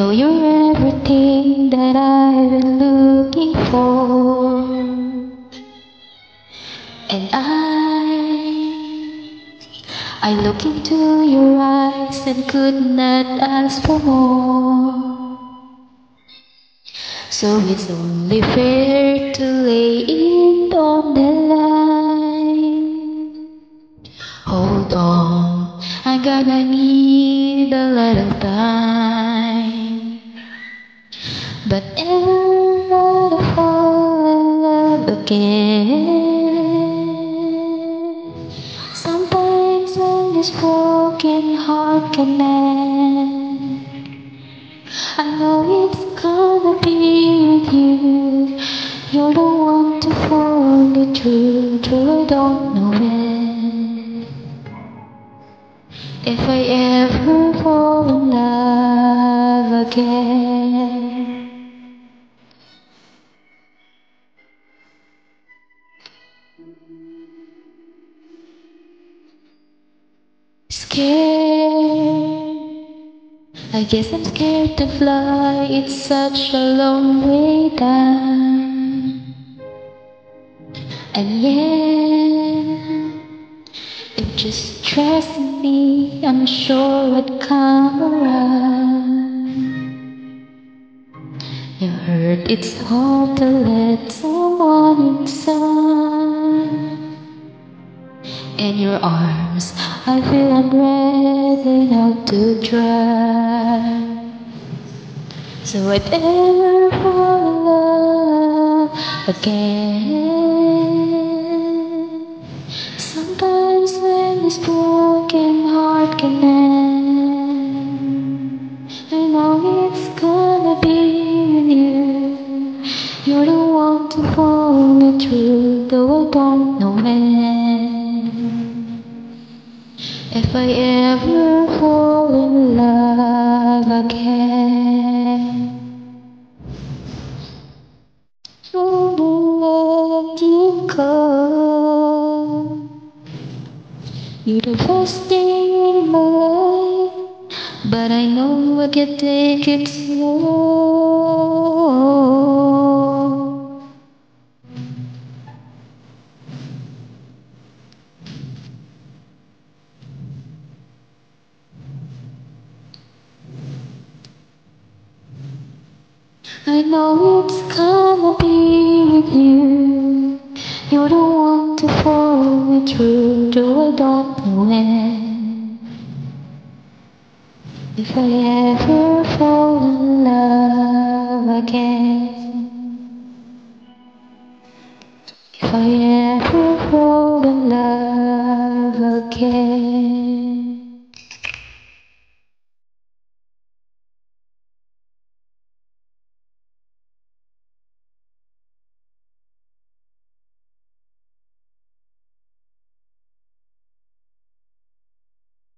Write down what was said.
know you're everything that I've been looking for, and I look into your eyes and could not ask for more. So it's only fair to lay it on the line. Hold on, I'm gonna need a little time, but never to fall in love again. Sometimes when this broken heart can mend, I know it's gonna be with you. You're the one to pull me through, I don't know when. If I ever fall in love again. Scared, I guess I'm scared to fly, it's such a long way down. And yet, if just trusting me, I'm sure I'd come around. You hurt, it's hard to let someone inside. In your arms, I feel I'm ready now to try. So I'd ever fall in love again. Sometimes when this broken heart can end, I know it's gonna be with you. You're the one to pull me through, though I don't know when. If I ever fall in love again, I won't let you go. You're the best thing in my life, but I know I can take it slow. I know it's gonna be with you. You're the one to pull me through, though I don't know when. If I ever fall in love again, if I